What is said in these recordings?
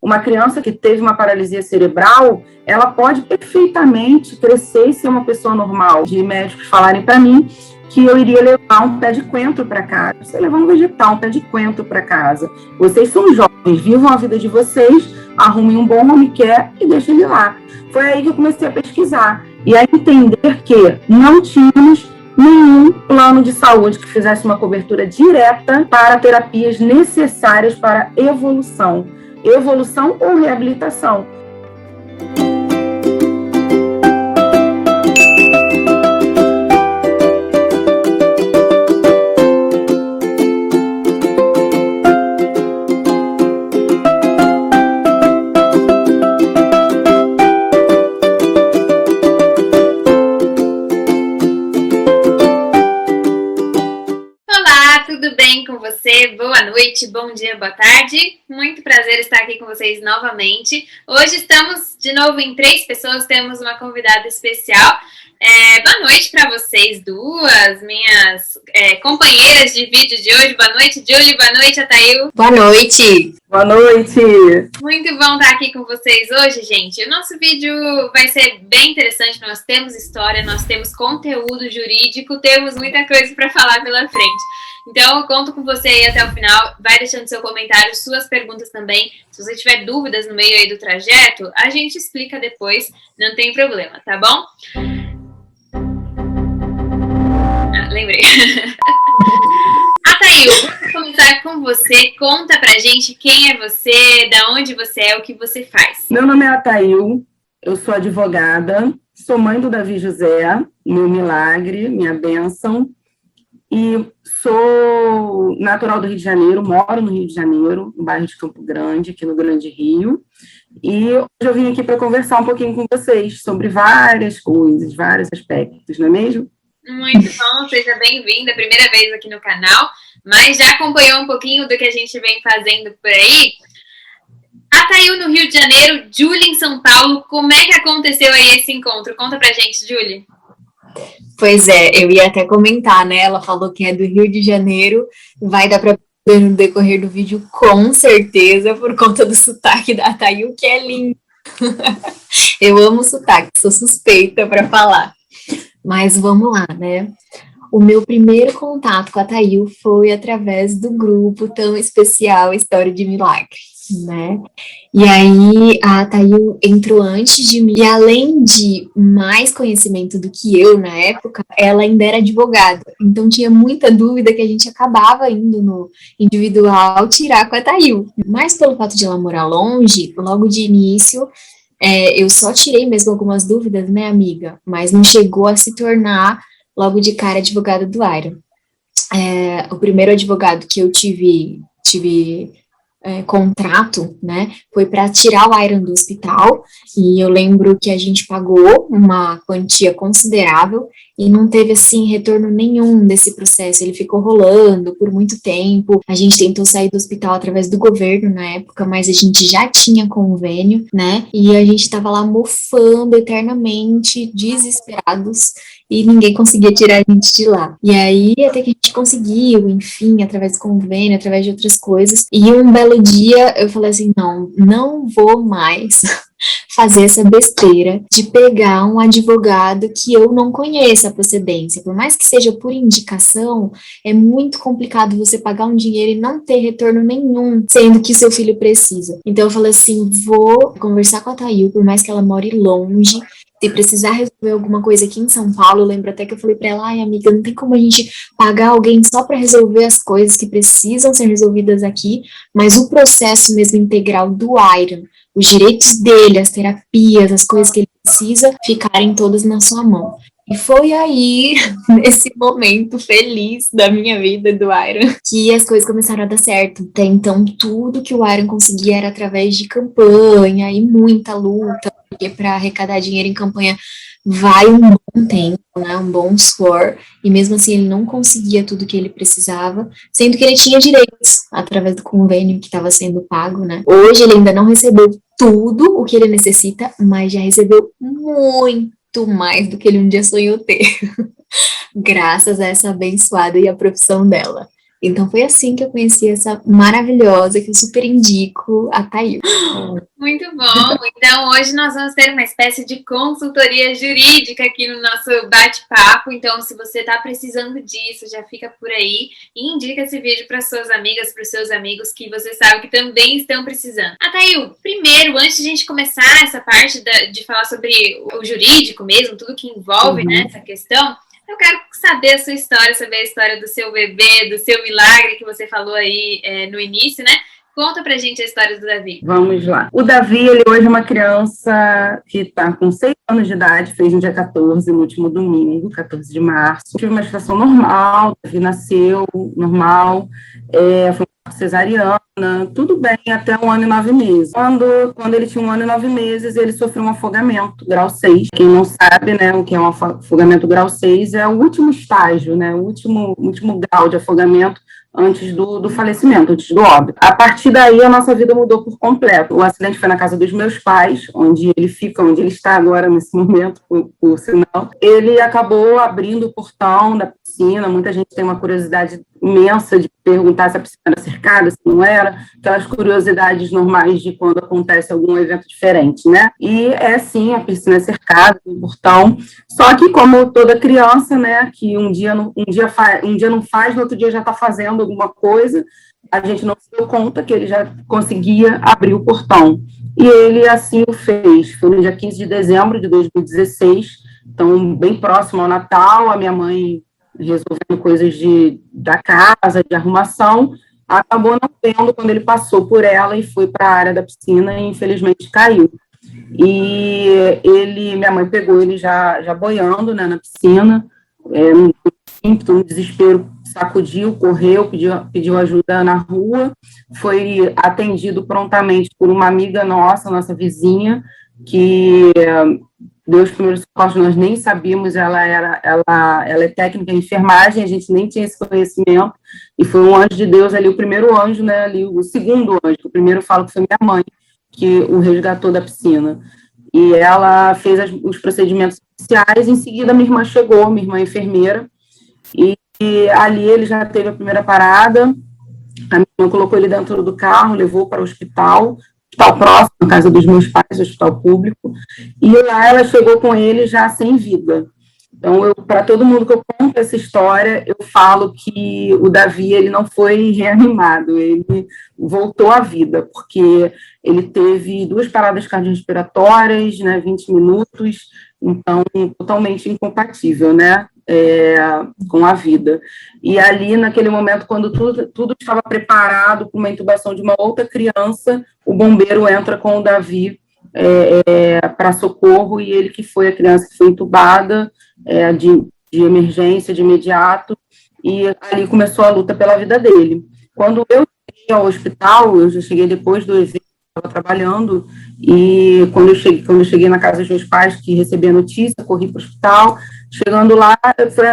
uma criança que teve uma paralisia cerebral, ela pode perfeitamente crescer e ser uma pessoa normal. De médicos falarem para mim que eu iria levar um pé de coentro para casa. Você levar um vegetal, um pé de coentro para casa. Vocês são jovens, vivam a vida de vocês, arrumem um bom home care e deixem ele lá. Foi aí que eu comecei a pesquisar e a entender que não tínhamos nenhum plano de saúde que fizesse uma cobertura direta para terapias necessárias para evolução ou reabilitação. Boa noite, bom dia, boa tarde. Muito prazer estar aqui com vocês novamente. Hoje estamos de novo em 3 pessoas, temos uma convidada especial. Boa noite para vocês duas, minhas companheiras de vídeo de hoje. Boa noite, Julie. Boa noite, Atail. Boa noite. Boa noite. Muito bom estar aqui com vocês hoje, gente. O nosso vídeo vai ser bem interessante. Nós temos história, nós temos conteúdo jurídico, temos muita coisa para falar pela frente. Então, eu conto com você aí até o final. Vai deixando seu comentário, suas perguntas também. Se você tiver dúvidas no meio aí do trajeto, a gente explica depois, não tem problema, tá bom? Lembrei. Atail, vou começar com você. Conta pra gente quem é você, da onde você é, o que você faz. Meu nome é Atail, eu sou advogada, sou mãe do Davi José, meu milagre, minha bênção. E sou natural do Rio de Janeiro, moro no Rio de Janeiro, no bairro de Campo Grande, aqui no Grande Rio. E hoje eu vim aqui para conversar um pouquinho com vocês sobre várias coisas, vários aspectos, não é mesmo? Muito bom, seja bem-vinda, primeira vez aqui no canal, mas já acompanhou um pouquinho do que a gente vem fazendo por aí? Atail no Rio de Janeiro, Julie em São Paulo, como é que aconteceu aí esse encontro? Conta pra gente, Julie. Pois é, eu ia até comentar, né? Ela falou que é do Rio de Janeiro, vai dar para ver no decorrer do vídeo, com certeza, por conta do sotaque da Atail, que é lindo. Eu amo sotaque, sou suspeita para falar. Mas vamos lá, né? O meu primeiro contato com a Atail foi através do grupo tão especial História de Milagre, né? E aí a Atail entrou antes de mim, e além de mais conhecimento do que eu na época, ela ainda era advogada, então tinha muita dúvida que a gente acabava indo no individual tirar com a Atail. Mas pelo fato de ela morar longe, logo de início, eu só tirei mesmo algumas dúvidas, né, amiga? Mas não chegou a se tornar logo de cara advogada do Iron. O primeiro advogado que eu tive contrato, né, foi para tirar o Iron do hospital, e eu lembro que a gente pagou uma quantia considerável e não teve, assim, retorno nenhum desse processo. Ele ficou rolando por muito tempo. A gente tentou sair do hospital através do governo na época, mas a gente já tinha convênio, né, e a gente estava lá mofando eternamente, desesperados, e ninguém conseguia tirar a gente de lá. E aí, até que a gente conseguiu, enfim, através do convênio, através de outras coisas. E um belo dia, eu falei assim, não vou mais fazer essa besteira de pegar um advogado que eu não conheça a procedência. Por mais que seja por indicação, é muito complicado você pagar um dinheiro e não ter retorno nenhum, sendo que seu filho precisa. Então, eu falei assim, vou conversar com a Atail, por mais que ela more longe. Se precisar resolver alguma coisa aqui em São Paulo, eu lembro até que eu falei pra ela, ai, amiga, não tem como a gente pagar alguém só para resolver as coisas que precisam ser resolvidas aqui, mas o processo mesmo integral do Iron, os direitos dele, as terapias, as coisas que ele precisa, ficarem todas na sua mão. E foi aí, nesse momento feliz da minha vida do Iron, que as coisas começaram a dar certo. Até então, tudo que o Iron conseguia era através de campanha e muita luta, porque para arrecadar dinheiro em campanha vai um bom tempo, né, um bom suor, e mesmo assim ele não conseguia tudo que ele precisava, sendo que ele tinha direitos através do convênio que estava sendo pago, né. Hoje ele ainda não recebeu tudo o que ele necessita, mas já recebeu muito mais do que ele um dia sonhou ter, graças a essa abençoada e a profissão dela. Então foi assim que eu conheci essa maravilhosa, que eu super indico, a Thail. Muito bom. Então, hoje nós vamos ter uma espécie de consultoria jurídica aqui no nosso bate-papo. Então, se você está precisando disso, já fica por aí e indica esse vídeo para suas amigas, para os seus amigos que você sabe que também estão precisando. Thail, primeiro, antes de a gente começar essa parte de falar sobre o jurídico mesmo, tudo que envolve essa questão, eu quero saber a sua história, saber a história do seu bebê, do seu milagre que você falou aí no início, né? Conta pra gente a história do Davi. Vamos lá. O Davi, ele hoje é uma criança que está com 6 anos de idade, fez no dia 14, no último domingo, 14 de março. Tive uma gestação normal, o Davi nasceu normal, foi cesariana, tudo bem, até 1 ano e 9 meses. Quando ele tinha 1 ano e 9 meses, ele sofreu um afogamento, grau 6. Quem não sabe, né, o que é um afogamento grau 6 é o último estágio, né, o último grau de afogamento antes do falecimento, antes do óbito. A partir daí, a nossa vida mudou por completo. O acidente foi na casa dos meus pais, onde ele está agora, nesse momento, por sinal. Ele acabou abrindo o portão da piscina. Muita gente tem uma curiosidade imensa de perguntar se a piscina era cercada, se não era, aquelas curiosidades normais de quando acontece algum evento diferente, né? E sim, a piscina é cercada, tem portão, só que como toda criança, né, que um dia não faz, no outro dia já está fazendo alguma coisa, a gente não se deu conta que ele já conseguia abrir o portão. E ele assim o fez. Foi no dia 15 de dezembro de 2016, então bem próximo ao Natal, a minha mãe resolvendo coisas da casa, de arrumação, acabou não vendo quando ele passou por ela e foi para a área da piscina e infelizmente caiu. E minha mãe pegou ele já boiando, né, na piscina, no desespero, sacudiu, correu, pediu ajuda na rua, foi atendido prontamente por uma amiga nossa vizinha, que deu os primeiros socorros, nós nem sabíamos, ela é técnica em enfermagem, a gente nem tinha esse conhecimento, e foi um anjo de Deus ali, o primeiro anjo, né, ali, o segundo anjo, o primeiro eu falo que foi minha mãe, que o resgatou da piscina, e ela fez os procedimentos iniciais, em seguida minha irmã chegou, minha irmã é enfermeira, e ali ele já teve a primeira parada, a minha irmã colocou ele dentro do carro, levou para o hospital próximo, na casa dos meus pais, hospital público, e lá ela chegou com ele já sem vida. Então, para todo mundo que eu conto essa história, eu falo que o Davi, ele não foi reanimado, ele voltou à vida, porque ele teve 2 paradas cardiorrespiratórias, né, 20 minutos, então, totalmente incompatível, né, com a vida. E ali, naquele momento, quando tudo estava preparado para uma intubação de uma outra criança, o bombeiro entra com o Davi para socorro, e ele que foi a criança que foi intubada de emergência, de imediato, e ali começou a luta pela vida dele. Quando eu cheguei ao hospital, eu já cheguei depois do evento, estava trabalhando, e quando eu cheguei na casa dos meus pais, que recebi a notícia, corri para o hospital, chegando lá, foi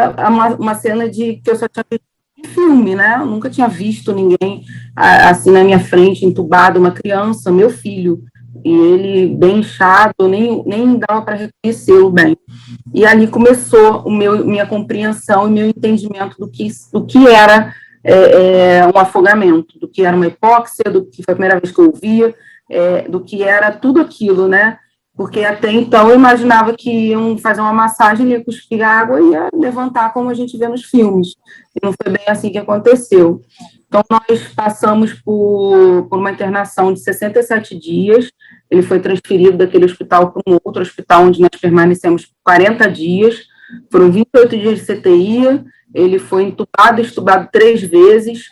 uma cena que eu só tinha visto em filme, né? Eu nunca tinha visto ninguém assim na minha frente, entubado, uma criança, meu filho, e ele bem inchado, nem dava para reconhecê-lo bem. E ali começou minha compreensão e meu entendimento do que era um afogamento, do que era uma hipóxia, do que foi a primeira vez que eu ouvia, do que era tudo aquilo, né? Porque até então eu imaginava que iam fazer uma massagem, ia cuspir água e ia levantar como a gente vê nos filmes. E não foi bem assim que aconteceu. Então, nós passamos por uma internação de 67 dias, ele foi transferido daquele hospital para um outro hospital, onde nós permanecemos 40 dias, foram 28 dias de CTI, ele foi entubado e estubado 3 vezes,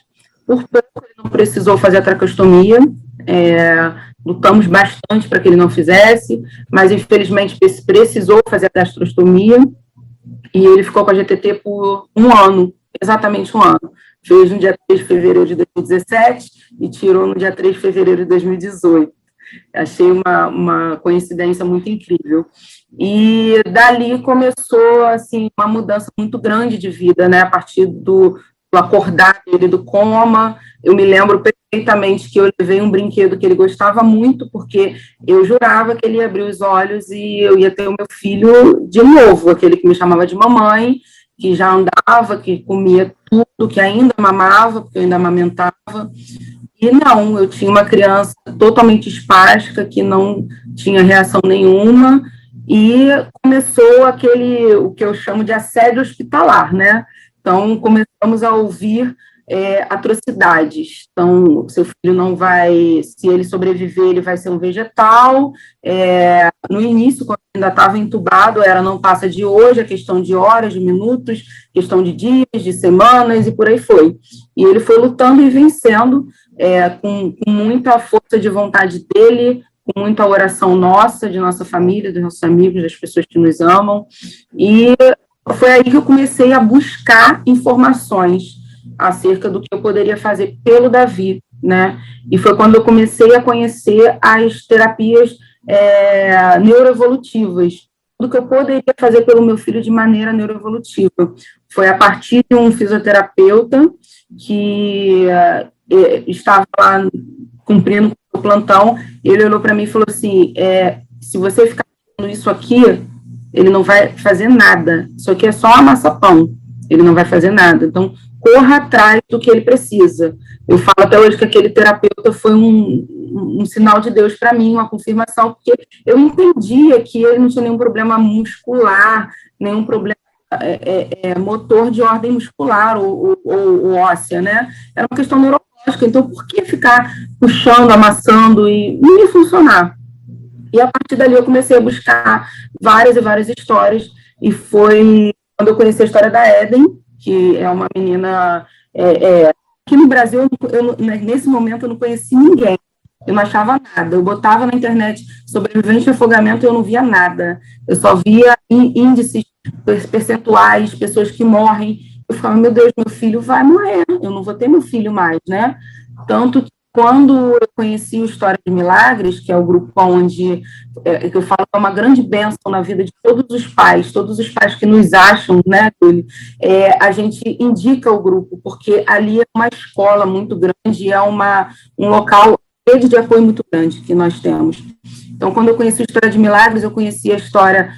por pouco ele não precisou fazer a traqueostomia, lutamos bastante para que ele não fizesse, mas infelizmente precisou fazer a gastrostomia, e ele ficou com a GTT por 1 ano, exatamente 1 ano. Fez no dia 3 de fevereiro de 2017 e tirou no dia 3 de fevereiro de 2018. Achei uma coincidência muito incrível. E dali começou assim, uma mudança muito grande de vida, né? A partir do acordar dele do coma. Eu me lembro perfeitamente que eu levei um brinquedo que ele gostava muito, porque eu jurava que ele ia abrir os olhos e eu ia ter o meu filho de novo, aquele que me chamava de mamãe, que já andava, que comia tudo, que ainda mamava, porque eu ainda amamentava. E não, eu tinha uma criança totalmente espástica, que não tinha reação nenhuma, e começou o que eu chamo de assédio hospitalar, né? Então, começamos a ouvir atrocidades. Então, seu filho não vai, se ele sobreviver, ele vai ser um vegetal. No início, quando ainda estava entubado, era não passa de hoje, é questão de horas, de minutos, questão de dias, de semanas, e por aí foi. E ele foi lutando e vencendo, com muita força de vontade dele, com muita oração nossa, de nossa família, dos nossos amigos, das pessoas que nos amam. E foi aí que eu comecei a buscar informações acerca do que eu poderia fazer pelo Davi, né? E foi quando eu comecei a conhecer as terapias neuroevolutivas, tudo que eu poderia fazer pelo meu filho de maneira neuroevolutiva. Foi a partir de um fisioterapeuta que estava lá cumprindo o plantão, ele olhou para mim e falou assim, se você ficar fazendo isso aqui, ele não vai fazer nada, isso aqui é só amassapão, ele não vai fazer nada, então corra atrás do que ele precisa. Eu falo até hoje que aquele terapeuta foi um sinal de Deus para mim, uma confirmação, porque eu entendia que ele não tinha nenhum problema muscular, nenhum problema motor de ordem muscular ou óssea, né? Era uma questão neurológica, então por que ficar puxando, amassando e não ia funcionar? E a partir dali eu comecei a buscar várias e várias histórias, e foi quando eu conheci a história da Eden, que é uma menina, aqui no Brasil, nesse momento eu não conheci ninguém, eu não achava nada, eu botava na internet sobrevivente de afogamento e eu não via nada, eu só via índices percentuais, pessoas que morrem, eu ficava, meu Deus, meu filho vai morrer, eu não vou ter meu filho mais, né? Tanto que quando eu conheci o História de Milagres, que é o grupo onde, que eu falo, é uma grande bênção na vida de todos os pais que nos acham, né, a gente indica o grupo, porque ali é uma escola muito grande, é um local, rede de apoio muito grande que nós temos. Então, quando eu conheci a História de Milagres, eu conheci a história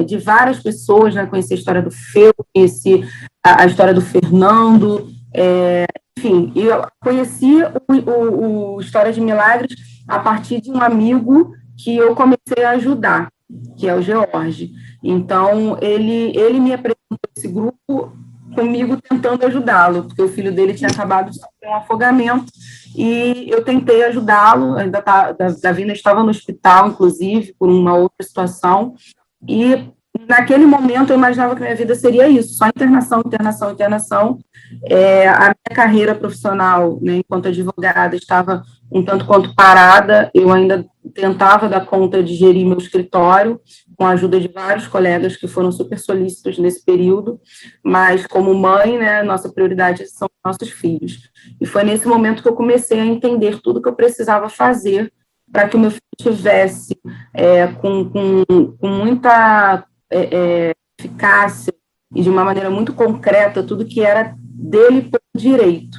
de várias pessoas, né, conheci a história do Feu, conheci a história do Fernando, enfim, eu conheci o História de Milagres a partir de um amigo que eu comecei a ajudar, que é o George. Então, ele me apresentou esse grupo comigo tentando ajudá-lo, porque o filho dele tinha acabado de sofrer um afogamento, e eu tentei ajudá-lo, Davi ainda estava no hospital, inclusive, por uma outra situação, e naquele momento eu imaginava que minha vida seria isso, só internação, internação, internação. A minha carreira profissional, né, enquanto advogada, estava um tanto quanto parada, eu ainda tentava dar conta de gerir meu escritório, com a ajuda de vários colegas que foram super solícitos nesse período, mas como mãe, né, nossa prioridade são nossos filhos. E foi nesse momento que eu comecei a entender tudo que eu precisava fazer para que o meu filho tivesse com muita eficácia e de uma maneira muito concreta tudo que era dele por direito.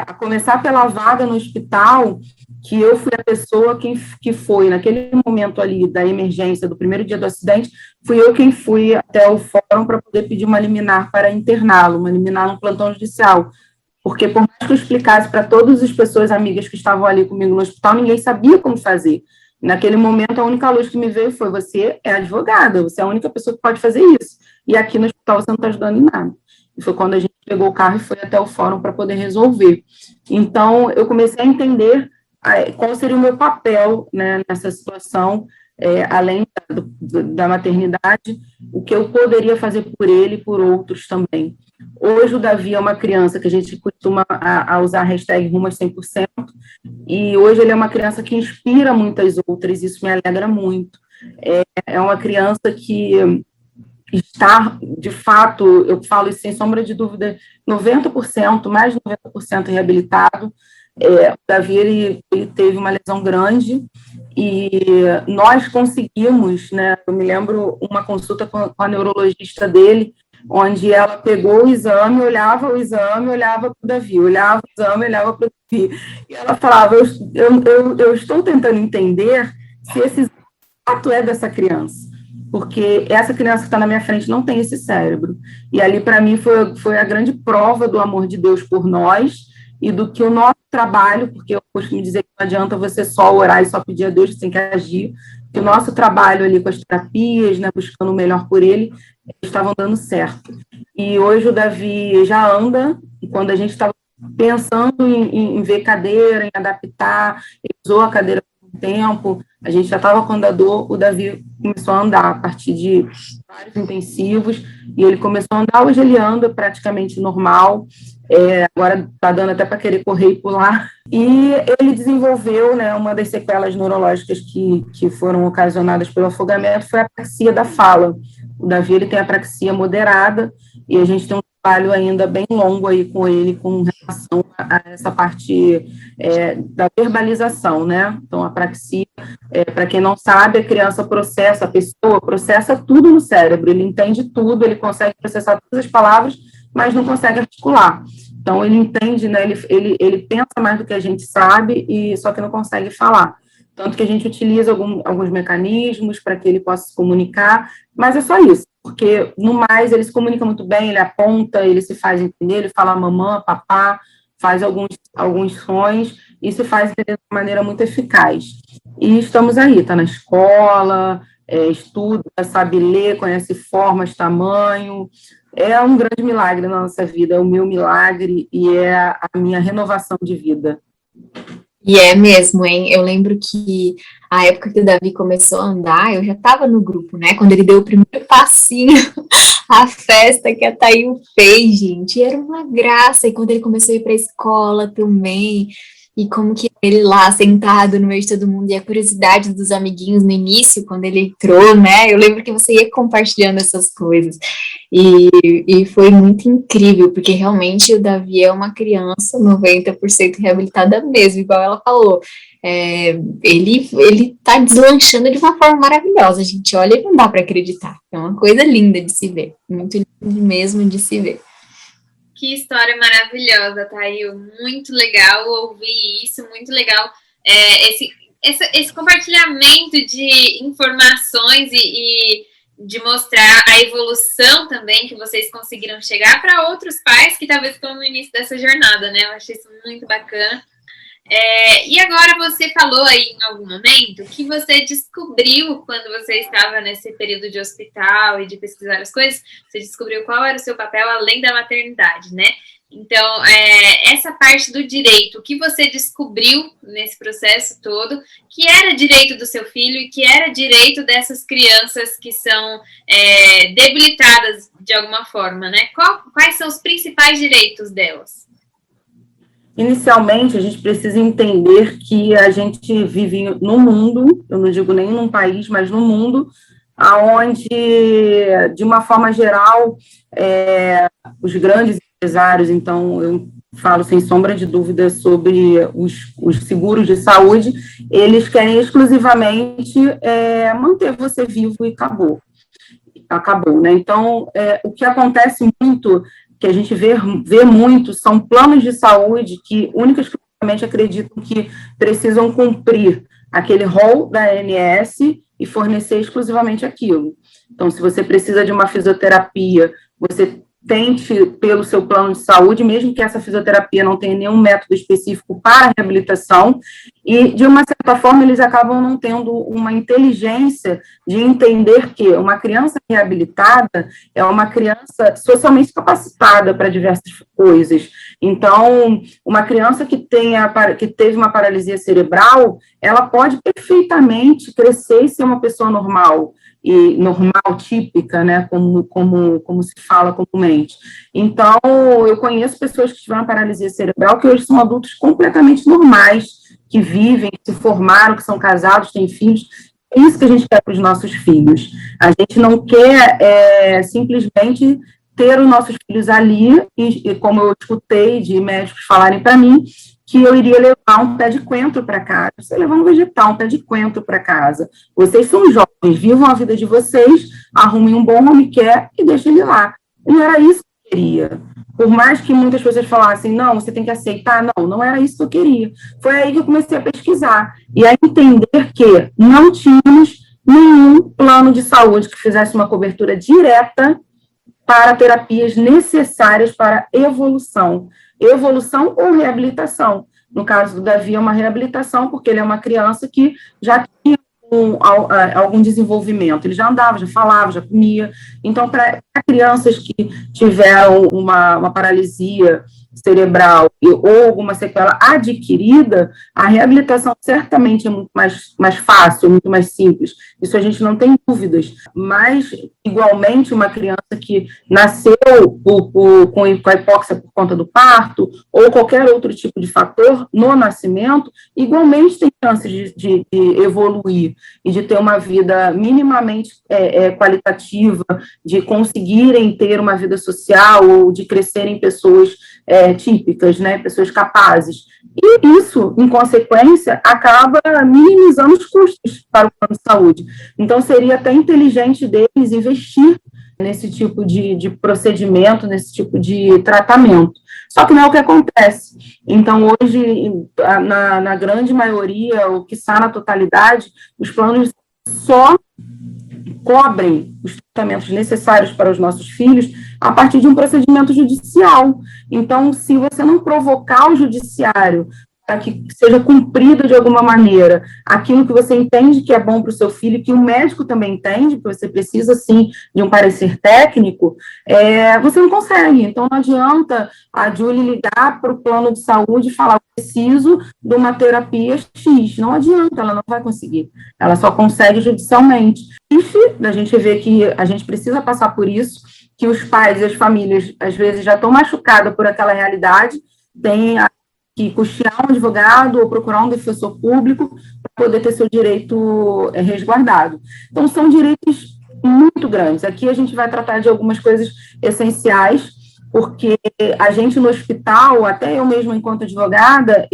A começar pela vaga no hospital, que eu fui a pessoa que foi, naquele momento ali da emergência, do primeiro dia do acidente, fui eu quem fui até o fórum para poder pedir uma liminar para interná-lo, uma liminar no plantão judicial, porque por mais que eu explicasse para todas as pessoas amigas que estavam ali comigo no hospital, ninguém sabia como fazer. Naquele momento, a única luz que me veio foi, você é advogada, você é a única pessoa que pode fazer isso, e aqui no hospital você não está ajudando em nada. E foi quando a gente pegou o carro e foi até o fórum para poder resolver. Então, eu comecei a entender qual seria o meu papel, né, nessa situação, além da maternidade, o que eu poderia fazer por ele e por outros também. Hoje o Davi é uma criança que a gente costuma usar a hashtag Rumo aos 100%, e hoje ele é uma criança que inspira muitas outras, isso me alegra muito. É uma criança que está, de fato, eu falo isso sem sombra de dúvida, 90%, mais de 90% reabilitado. O Davi, ele teve uma lesão grande e nós conseguimos, né, eu me lembro uma consulta com a neurologista dele, onde ela pegou o exame, olhava para o Davi, olhava o exame, olhava para o Davi, e ela falava, eu estou tentando entender se esse fato é dessa criança, porque essa criança que está na minha frente não tem esse cérebro. E ali, para mim, foi a grande prova do amor de Deus por nós e do que o nosso trabalho, porque eu costumo dizer que não adianta você só orar e só pedir a Deus, você tem que agir, que o nosso trabalho ali com as terapias, né, buscando o melhor por ele, estavam dando certo. E hoje o Davi já anda, e quando a gente estava pensando em ver cadeira, em adaptar, ele usou a cadeira por um tempo, a gente já estava com andador, o Davi começou a andar a partir de vários intensivos, e ele começou a andar, hoje ele anda praticamente normal, agora está dando até para querer correr e pular, e ele desenvolveu, né, uma das sequelas neurológicas que foram ocasionadas pelo afogamento, foi a apraxia da fala. O Davi, ele tem apraxia moderada, e a gente tem um trabalho ainda bem longo aí com ele, com relação a essa parte da verbalização, né? Então, a apraxia, para quem não sabe, a criança processa, a pessoa processa tudo no cérebro, ele entende tudo, ele consegue processar todas as palavras, mas não consegue articular. Então, ele entende, né? Ele pensa mais do que a gente sabe, e só que não consegue falar. Tanto que a gente utiliza alguns mecanismos para que ele possa se comunicar, mas é só isso, porque no mais ele se comunica muito bem, ele aponta, ele se faz entender, ele fala mamã, papá, faz alguns sons e se faz entender de uma maneira muito eficaz. E estamos aí, está na escola, estuda, sabe ler, conhece formas, tamanho. É um grande milagre na nossa vida, é o meu milagre e é a minha renovação de vida. E é mesmo, hein? Eu lembro que a época que o Davi começou a andar, eu já estava no grupo, né? Quando ele deu o primeiro passinho, a festa que a Thail fez, gente, era uma graça. E quando ele começou a ir para a escola também, e como que ele lá sentado no meio de todo mundo, e a curiosidade dos amiguinhos no início, quando ele entrou, né? Eu lembro que você ia compartilhando essas coisas. E foi muito incrível, porque realmente o Davi é uma criança 90% reabilitada mesmo, igual ela falou. Ele tá deslanchando de uma forma maravilhosa, a gente olha e não dá para acreditar. É uma coisa linda de se ver, muito lindo mesmo de se ver. Que história maravilhosa, Thail. Muito legal ouvir isso, muito legal esse compartilhamento de informações e de mostrar a evolução também que vocês conseguiram chegar para outros pais que talvez estão no início dessa jornada, né? Eu achei isso muito bacana. E agora você falou aí em algum momento que você descobriu, quando você estava nesse período de hospital e de pesquisar as coisas, você descobriu qual era o seu papel além da maternidade, né? Então, essa parte do direito, o que você descobriu nesse processo todo, que era direito do seu filho e que era direito dessas crianças que são debilitadas de alguma forma, né? Quais são os principais direitos delas? Inicialmente, a gente precisa entender que a gente vive no mundo, eu não digo nem num país, mas no mundo, onde, de uma forma geral, os grandes empresários, então, eu falo sem sombra de dúvida sobre os seguros de saúde, eles querem exclusivamente manter você vivo e acabou, né? Então, o que acontece muito, que a gente vê muito, são planos de saúde que única e exclusivamente acreditam que precisam cumprir aquele rol da ANS e fornecer exclusivamente aquilo. Então, se você precisa de uma fisioterapia, você tente pelo seu plano de saúde, mesmo que essa fisioterapia não tenha nenhum método específico para a reabilitação, e, de uma certa forma, eles acabam não tendo uma inteligência de entender que uma criança reabilitada é uma criança socialmente capacitada para diversas coisas. Então, uma criança que teve uma paralisia cerebral, ela pode perfeitamente crescer e ser uma pessoa normal, e normal, típica, né, como se fala comumente. Então, eu conheço pessoas que tiveram paralisia cerebral que hoje são adultos completamente normais, que vivem, que se formaram, que são casados, têm filhos. É isso que a gente quer para os nossos filhos. A gente não quer simplesmente ter os nossos filhos ali, e como eu escutei de médicos falarem para mim, que eu iria levar um pé de coentro para casa. Você levar um vegetal, um pé de coentro para casa. Vocês são jovens, vivam a vida de vocês, arrumem um bom home care e deixem ele lá. E não era isso que eu queria. Por mais que muitas pessoas falassem, não, você tem que aceitar, não era isso que eu queria. Foi aí que eu comecei a pesquisar e a entender que não tínhamos nenhum plano de saúde que fizesse uma cobertura direta para terapias necessárias para evolução ou reabilitação. No caso do Davi, é uma reabilitação, porque ele é uma criança que já tinha algum desenvolvimento, ele já andava, já falava, já comia. Então, para crianças que tiveram uma paralisia cerebral ou alguma sequela adquirida, a reabilitação certamente é muito mais fácil, muito mais simples. Isso a gente não tem dúvidas. Mas, igualmente, uma criança que nasceu com a hipóxia por conta do parto ou qualquer outro tipo de fator no nascimento, igualmente tem chances de evoluir e de ter uma vida minimamente qualitativa, de conseguirem ter uma vida social ou de crescerem pessoas típicas, né, pessoas capazes. E isso, em consequência, acaba minimizando os custos para o plano de saúde. Então, seria até inteligente deles investir nesse tipo de procedimento, nesse tipo de tratamento. Só que não é o que acontece. Então, hoje, na grande maioria, ou quiçá na totalidade, os planos só cobrem os tratamentos necessários para os nossos filhos a partir de um procedimento judicial. Então, se você não provocar o judiciário para que seja cumprido de alguma maneira aquilo que você entende que é bom para o seu filho, que o médico também entende, que você precisa, sim, de um parecer técnico, você não consegue. Então, não adianta a Julie ligar para o plano de saúde e falar, preciso de uma terapia X. Não adianta, ela não vai conseguir. Ela só consegue judicialmente. E a gente vê que a gente precisa passar por isso, que os pais e as famílias, às vezes, já estão machucadas por aquela realidade, tem que custear um advogado ou procurar um defensor público para poder ter seu direito resguardado. Então, são direitos muito grandes. Aqui a gente vai tratar de algumas coisas essenciais, porque a gente no hospital, até eu mesma enquanto advogada,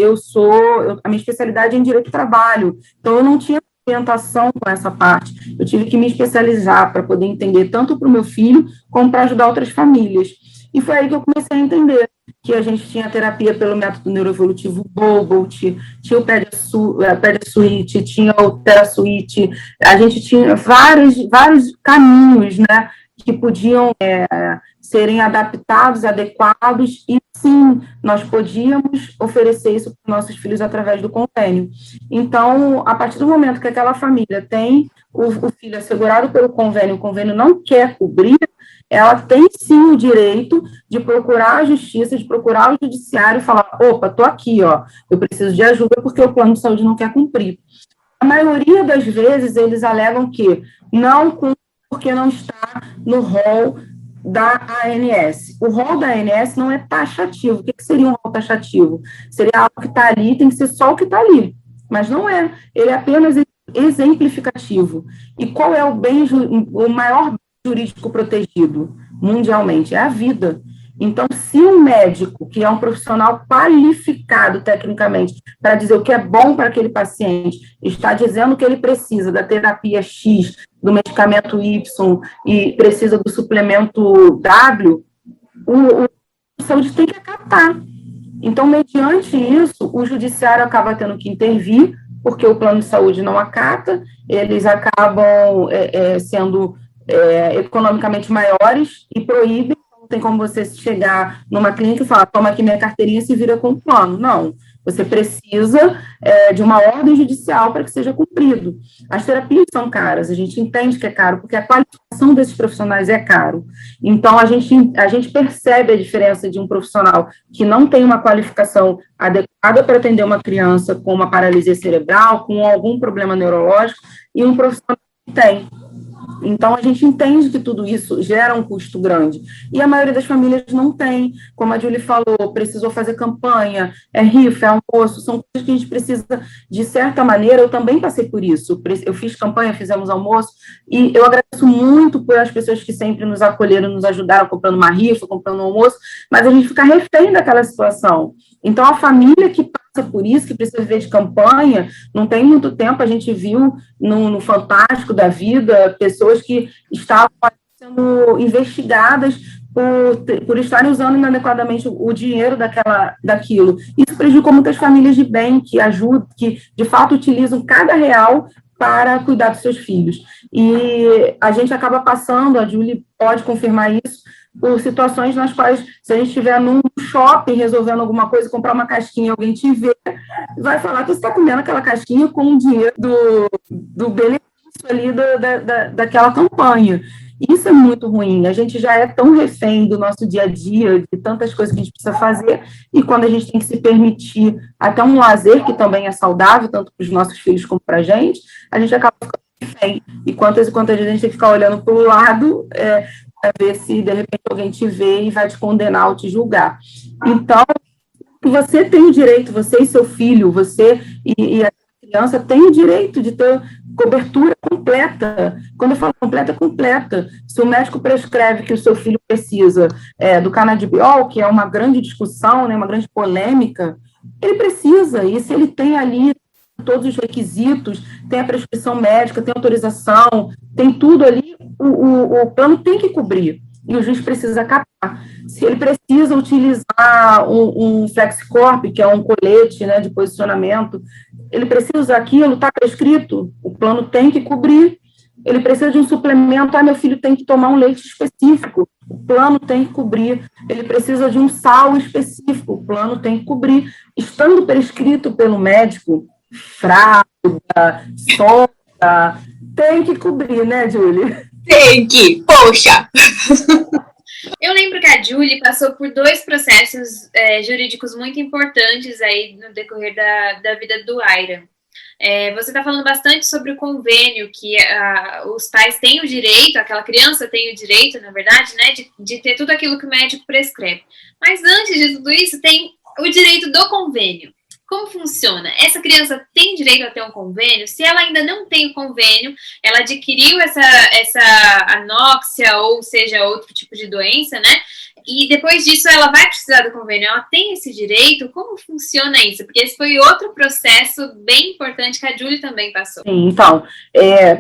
a minha especialidade é em direito do trabalho, então eu não tinha orientação com essa parte. Eu tive que me especializar para poder entender tanto para o meu filho, como para ajudar outras famílias. E foi aí que eu comecei a entender que a gente tinha terapia pelo método neuroevolutivo Bobolt, tinha o PediaSuite, tinha o TeraSuite, a gente tinha vários caminhos, né, que podiam serem adaptados, adequados, e sim, nós podíamos oferecer isso para os nossos filhos através do convênio. Então, a partir do momento que aquela família tem o filho assegurado pelo convênio, o convênio não quer cobrir, ela tem sim o direito de procurar a justiça, de procurar o judiciário e falar, opa, estou aqui, ó, eu preciso de ajuda porque o plano de saúde não quer cumprir. A maioria das vezes eles alegam que não cumpre porque não está no rol da ANS. O rol da ANS não é taxativo. O que seria um rol taxativo? Seria algo que está ali, tem que ser só o que está ali. Mas não é. Ele é apenas exemplificativo. E qual é o maior bem jurídico protegido mundialmente? É a vida. Então, se um médico, que é um profissional qualificado tecnicamente para dizer o que é bom para aquele paciente, está dizendo que ele precisa da terapia X, do medicamento Y e precisa do suplemento W, o saúde tem que acatar. Então, mediante isso, o judiciário acaba tendo que intervir, porque o plano de saúde não acata, eles acabam sendo economicamente maiores e proíbem. Não tem como você chegar numa clínica e falar, toma aqui minha carteirinha e se vira com o plano. Não, você precisa de uma ordem judicial para que seja cumprido. As terapias são caras, a gente entende que é caro, porque a qualificação desses profissionais é caro. Então, a gente percebe a diferença de um profissional que não tem uma qualificação adequada para atender uma criança com uma paralisia cerebral, com algum problema neurológico, e um profissional que tem. Então, a gente entende que tudo isso gera um custo grande. E a maioria das famílias não tem. Como a Julie falou, precisou fazer campanha, rifa, almoço, são coisas que a gente precisa, de certa maneira, eu também passei por isso. Eu fiz campanha, fizemos almoço, e eu agradeço muito por as pessoas que sempre nos acolheram, nos ajudaram comprando uma rifa, comprando um almoço, mas a gente fica refém daquela situação. Então, a família que passa por isso, que precisa viver de campanha, não tem muito tempo, a gente viu no Fantástico da Vida, pessoas que estavam sendo investigadas por estarem usando inadequadamente o dinheiro daquilo. Isso prejudicou muitas famílias de bem, que ajudam, que de fato utilizam cada real para cuidar dos seus filhos. E a gente acaba passando, a Julie pode confirmar isso, por situações nas quais, se a gente estiver num shopping resolvendo alguma coisa, comprar uma casquinha, alguém te vê, vai falar que você está comendo aquela casquinha com o dinheiro do benefício ali daquela campanha. Isso é muito ruim. A gente já é tão refém do nosso dia a dia, de tantas coisas que a gente precisa fazer, e quando a gente tem que se permitir até um lazer, que também é saudável, tanto para os nossos filhos como para a gente acaba ficando refém. E quantas vezes a gente tem que ficar olhando para o lado, para ver se, de repente, alguém te vê e vai te condenar ou te julgar. Então, você tem o direito, você e seu filho, você e a criança tem o direito de ter cobertura completa. Quando eu falo completa, é completa. Se o médico prescreve que o seu filho precisa do canabidiol, que é uma grande discussão, né, uma grande polêmica, ele precisa, e se ele tem ali todos os requisitos, tem a prescrição médica, tem autorização, tem tudo ali, o plano tem que cobrir, e o juiz precisa acatar. Se ele precisa utilizar um FlexiCorp, que é um colete, né, de posicionamento, ele precisa usar aquilo, está prescrito, o plano tem que cobrir. Ele precisa de um suplemento, meu filho tem que tomar um leite específico, o plano tem que cobrir. Ele precisa de um sal específico, o plano tem que cobrir. Estando prescrito pelo médico, fralda, sonda, tem que cobrir, né, Julie? Tem que, poxa! Eu lembro que a Julie passou por 2 processos jurídicos muito importantes aí no decorrer da vida do Aira. Você está falando bastante sobre o convênio, que os pais têm o direito, aquela criança tem o direito, na verdade, né, de ter tudo aquilo que o médico prescreve. Mas antes de tudo isso, tem o direito do convênio. Como funciona? Essa criança tem direito a ter um convênio? Se ela ainda não tem o convênio, ela adquiriu essa anóxia, ou seja, outro tipo de doença, né? E depois disso ela vai precisar do convênio. Ela tem esse direito? Como funciona isso? Porque esse foi outro processo bem importante que a Julie também passou. Sim, então,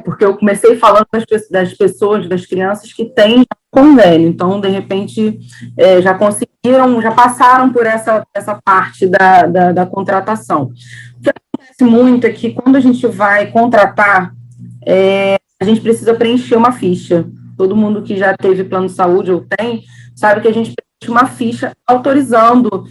porque eu comecei falando das pessoas, das crianças que têm convênio. Então, de repente, já conseguiram, já passaram por essa parte da contratação. O que acontece muito é que quando a gente vai contratar, a gente precisa preencher uma ficha. Todo mundo que já teve plano de saúde ou tem, sabe que a gente preenche uma ficha autorizando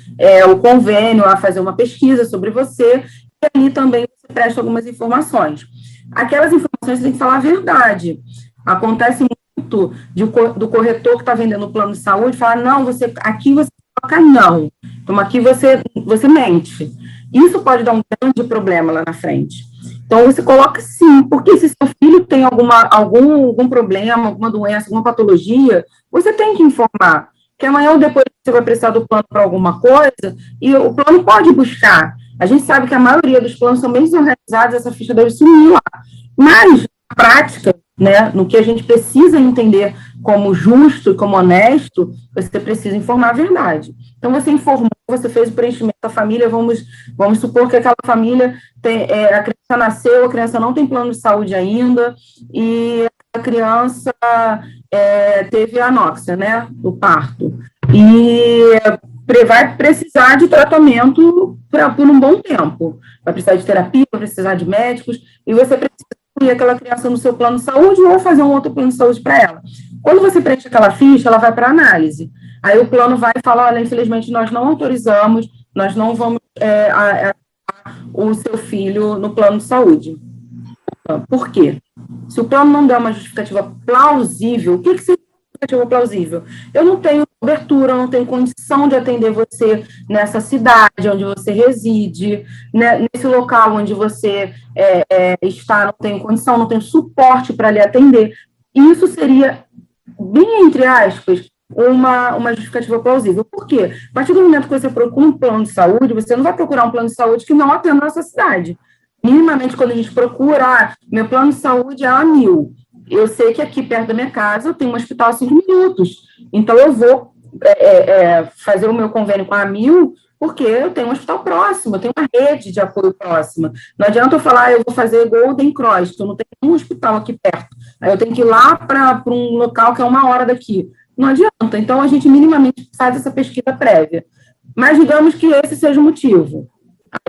o convênio a fazer uma pesquisa sobre você, e ali também você presta algumas informações. Aquelas informações você tem que falar a verdade. Acontece muito do corretor que está vendendo o plano de saúde falar, não, aqui você coloca não. Então, aqui você mente. Isso pode dar um grande problema lá na frente. Então, você coloca sim, porque se seu filho tem algum problema, alguma doença, alguma patologia, você tem que informar. Porque amanhã ou depois você vai precisar do plano para alguma coisa, e o plano pode buscar. A gente sabe que a maioria dos planos são bem desorganizados, essa ficha deve sumir lá. Mas, na prática, né, no que a gente precisa entender como justo e como honesto, você precisa informar a verdade. Então, você informou, você fez o preenchimento da família, vamos supor que aquela família, a criança nasceu, a criança não tem plano de saúde ainda, e a criança teve anóxia, né, do parto, e vai precisar de tratamento por um bom tempo, vai precisar de terapia, vai precisar de médicos, e você precisa incluir aquela criança no seu plano de saúde ou fazer um outro plano de saúde para ela. Quando você preenche aquela ficha, ela vai para análise. Aí o plano vai falar, olha, infelizmente nós não autorizamos, nós não vamos o seu filho no plano de saúde. Por quê? Se o plano não der uma justificativa plausível, o que seria justificativa plausível? Eu não tenho cobertura, eu não tenho condição de atender você nessa cidade onde você reside, né, nesse local onde você está, não tenho condição, não tenho suporte para lhe atender. Isso seria, bem entre aspas, uma justificativa plausível. Por quê? A partir do momento que você procura um plano de saúde, você não vai procurar um plano de saúde que não atenda a nossa cidade. Minimamente, quando a gente procura, meu plano de saúde é a 1000. Eu sei que aqui perto da minha casa eu tenho um hospital a 5 minutos. Então, eu vou fazer o meu convênio com a 1000 porque eu tenho um hospital próximo, eu tenho uma rede de apoio próxima. Não adianta eu falar, eu vou fazer Golden Cross, eu não tenho nenhum hospital aqui perto. Aí eu tenho que ir lá para um local que é 1 hora daqui. Não adianta. Então, a gente minimamente faz essa pesquisa prévia. Mas digamos que esse seja o motivo.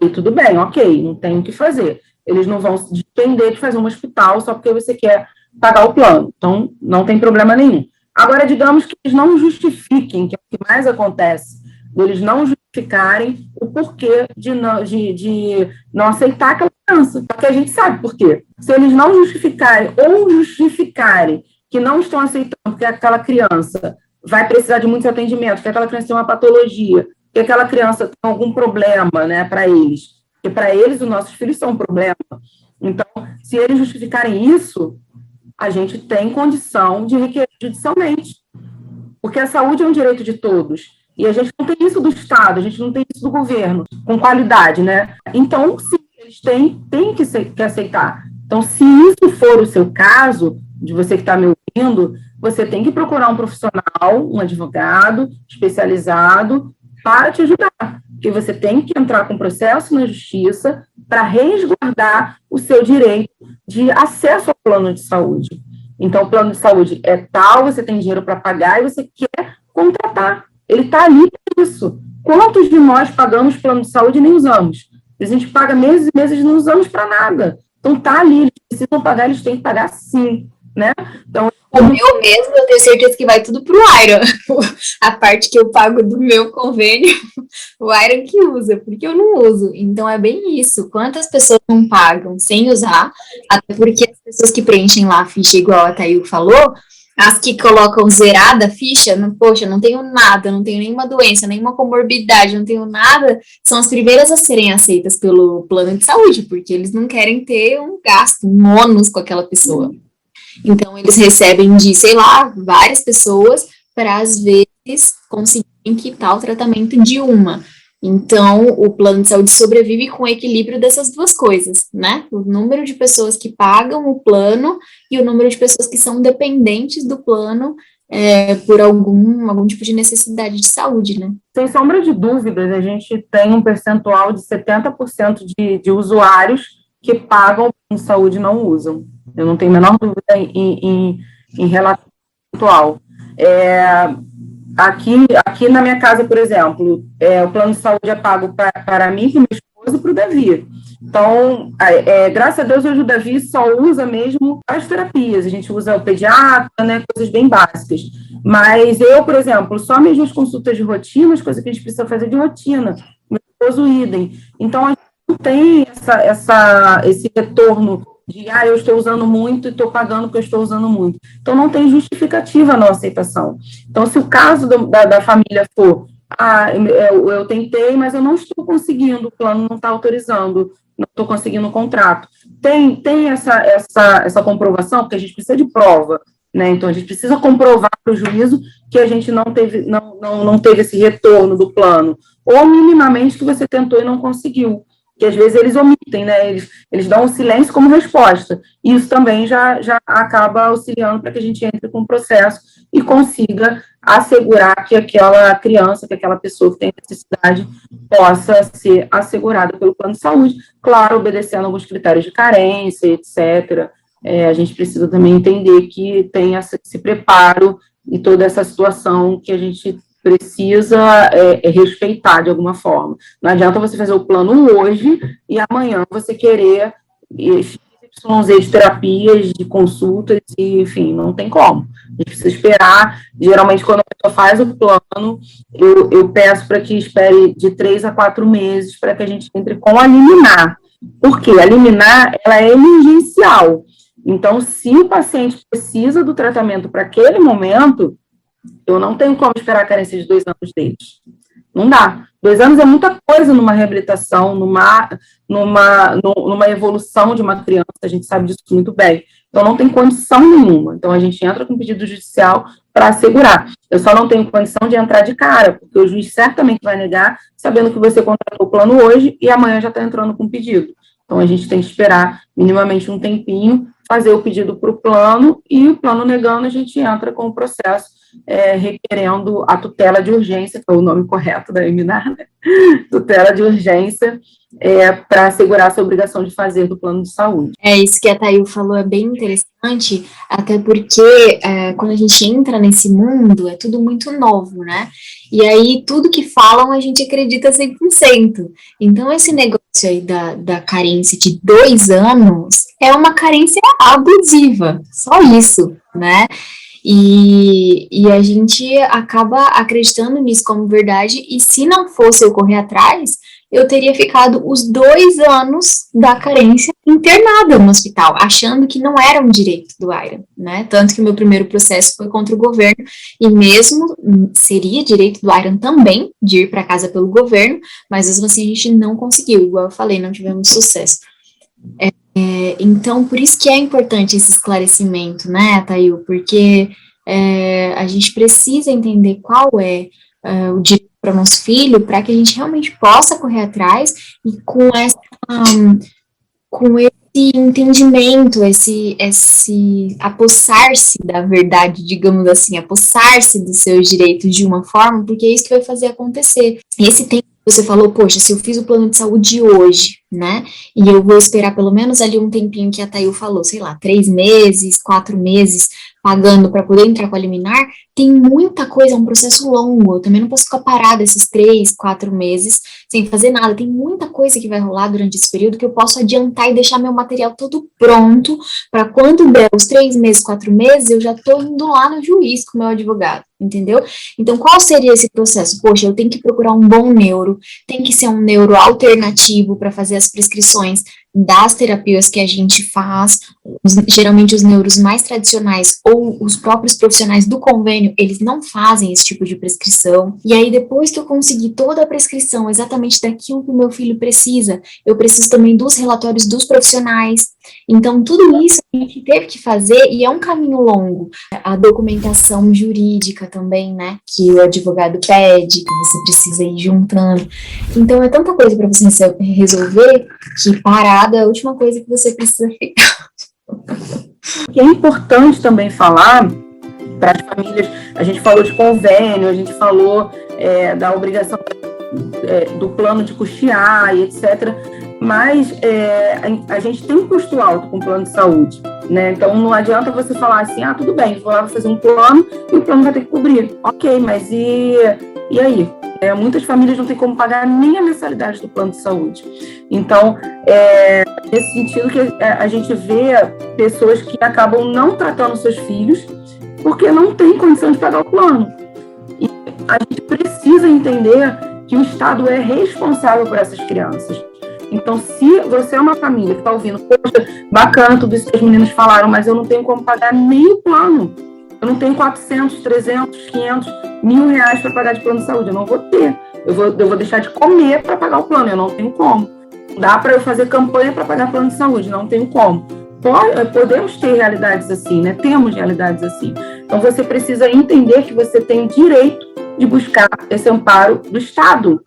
Aí tudo bem, ok, não tem o que fazer. Eles não vão despender de fazer um hospital só porque você quer pagar o plano. Então, não tem problema nenhum. Agora, digamos que eles não justifiquem, que é o que mais acontece, eles não justificarem o porquê de não aceitar aquela criança. Porque a gente sabe por quê. Se eles não justificarem ou justificarem que não estão aceitando porque aquela criança vai precisar de muitos atendimentos, que aquela criança tem uma patologia, que aquela criança tem algum problema, né, para eles. Porque para eles, os nossos filhos são um problema. Então, se eles justificarem isso, a gente tem condição de requerer judicialmente. Porque a saúde é um direito de todos. E a gente não tem isso do Estado, a gente não tem isso do governo, com qualidade, né? Então, sim, eles têm que aceitar. Então, se isso for o seu caso, de você que está me ouvindo, você tem que procurar um profissional, um advogado especializado para te ajudar. Porque você tem que entrar com processo na justiça para resguardar o seu direito de acesso ao plano de saúde. Então, o plano de saúde é tal, você tem dinheiro para pagar e você quer contratar. Ele está ali para isso. Quantos de nós pagamos plano de saúde e nem usamos? A gente paga meses e meses e não usamos para nada. Então, está ali, eles precisam pagar, eles têm que pagar sim, né? Então, o meu mesmo, eu tenho certeza que vai tudo pro Iron. A parte que eu pago do meu convênio, o Iron que usa, porque eu não uso. Então, é bem isso. Quantas pessoas não pagam sem usar? Até porque as pessoas que preenchem lá a ficha, igual a Thail falou, as que colocam zerada a ficha, poxa, não tenho nada, não tenho nenhuma doença, nenhuma comorbidade, não tenho nada, são as primeiras a serem aceitas pelo plano de saúde, porque eles não querem ter um gasto, um ônus com aquela pessoa. Então, eles recebem de, sei lá, várias pessoas para, às vezes, conseguirem quitar o tratamento de uma. Então, o plano de saúde sobrevive com o equilíbrio dessas duas coisas, né? O número de pessoas que pagam o plano e o número de pessoas que são dependentes do plano por algum tipo de necessidade de saúde, né? Sem sombra de dúvidas, a gente tem um percentual de 70% de usuários que pagam o plano de saúde e não usam. Eu não tenho a menor dúvida em relação ao percentual. Aqui na minha casa, por exemplo, o plano de saúde é pago para mim, para o meu esposo e para o Davi. Então, graças a Deus, hoje o Davi só usa mesmo as terapias. A gente usa o pediatra, né, coisas bem básicas. Mas eu, por exemplo, só mesmo as consultas de rotina, as coisas que a gente precisa fazer de rotina. Meu esposo, idem. Então, a gente não tem esse retorno de, eu estou usando muito e estou pagando porque eu estou usando muito. Então, não tem justificativa a não aceitação. Então, se o caso da família for, eu tentei, mas eu não estou conseguindo, o plano não está autorizando, não estou conseguindo o contrato. Tem essa comprovação, porque a gente precisa de prova, né? Então, a gente precisa comprovar para o juízo que a gente não teve esse retorno do plano, ou minimamente que você tentou e não conseguiu. Que às vezes eles omitem, né? Eles dão um silêncio como resposta. E isso também já acaba auxiliando para que a gente entre com o processo e consiga assegurar que aquela criança, que aquela pessoa que tem necessidade possa ser assegurada pelo plano de saúde, claro, obedecendo alguns critérios de carência, etc. A gente precisa também entender que tem esse preparo e toda essa situação que a gente precisa respeitar de alguma forma. Não adianta você fazer o plano hoje e amanhã você querer YZ de terapias, de consultas, e, enfim, não tem como. A gente precisa esperar. Geralmente, quando a pessoa faz o plano, eu peço para que espere de 3 a 4 meses para que a gente entre com a liminar. Por quê? A liminar, ela é emergencial. Então, se o paciente precisa do tratamento para aquele momento, eu não tenho como esperar a carência de 2 anos deles. Não dá. 2 anos é muita coisa numa reabilitação, numa evolução de uma criança, a gente sabe disso muito bem. Então, não tem condição nenhuma. Então, a gente entra com pedido judicial para assegurar. Eu só não tenho condição de entrar de cara, porque o juiz certamente vai negar, sabendo que você contratou o plano hoje e amanhã já está entrando com pedido. Então, a gente tem que esperar minimamente um tempinho, fazer o pedido para o plano, e o plano negando, a gente entra com o processo requerendo a tutela de urgência, que é o nome correto da liminar, né? Tutela de urgência, para assegurar essa obrigação de fazer do plano de saúde. Isso que a Thayu falou é bem interessante, até porque quando a gente entra nesse mundo, é tudo muito novo, né? E aí, tudo que falam, a gente acredita 100%. Então, esse negócio aí da carência de 2 anos é uma carência abusiva, só isso, né? E a gente acaba acreditando nisso como verdade, e se não fosse eu correr atrás, eu teria ficado os 2 anos da carência internada no hospital, achando que não era um direito do Ayran, né? Tanto que o meu primeiro processo foi contra o governo, e mesmo seria direito do Ayran também de ir para casa pelo governo, mas mesmo assim a gente não conseguiu, igual eu falei, não tivemos sucesso. Então, por isso que é importante esse esclarecimento, né, Thayu? Porque a gente precisa entender qual é o direito para o nosso filho, para que a gente realmente possa correr atrás e com esse entendimento, esse apossar-se da verdade, digamos assim, apossar-se dos seus direitos de uma forma, porque é isso que vai fazer acontecer. Esse tempo que você falou, poxa, se eu fiz o plano de saúde hoje, né, e eu vou esperar pelo menos ali um tempinho que a Thayu falou, sei lá, 3 meses, 4 meses, pagando para poder entrar com a liminar, tem muita coisa, é um processo longo, eu também não posso ficar parada esses 3, 4 meses sem fazer nada, tem muita coisa que vai rolar durante esse período que eu posso adiantar e deixar meu material todo pronto, para quando der os 3 meses, 4 meses, eu já estou indo lá no juiz com o meu advogado, entendeu? Então, qual seria esse processo? Poxa, eu tenho que procurar um bom neuro, tem que ser um neuro alternativo para fazer as prescrições das terapias que a gente faz, geralmente os neuros mais tradicionais ou os próprios profissionais do convênio, eles não fazem esse tipo de prescrição, e aí depois que eu conseguir toda a prescrição exatamente daquilo que o meu filho precisa, eu preciso também dos relatórios dos profissionais, então tudo isso a gente teve que fazer e é um caminho longo, a documentação jurídica também, né, que o advogado pede, que você precisa ir juntando, então é tanta coisa para você resolver, que parada é a última coisa que você precisa ficar. O que é importante também falar para as famílias, a gente falou de convênio, a gente falou da obrigação do plano de custear e etc., mas a gente tem um custo alto com o plano de saúde, né? Então não adianta você falar assim, tudo bem, vou lá fazer um plano e o plano vai ter que cobrir. Ok, mas e aí? Muitas famílias não têm como pagar nem a mensalidade do plano de saúde. Então, nesse sentido que a gente vê pessoas que acabam não tratando seus filhos porque não tem condição de pagar o plano. E a gente precisa entender que o Estado é responsável por essas crianças. Então, se você é uma família que está ouvindo, poxa, bacana tudo isso que os meninos falaram, mas eu não tenho como pagar nem o plano. Eu não tenho 400, 300, 500, R$1.000 para pagar de plano de saúde. Eu não vou ter. Eu vou deixar de comer para pagar o plano. Eu não tenho como. Dá para eu fazer campanha para pagar plano de saúde. Não tenho como. Podemos ter realidades assim, né? Temos realidades assim. Então, você precisa entender que você tem o direito de buscar esse amparo do Estado.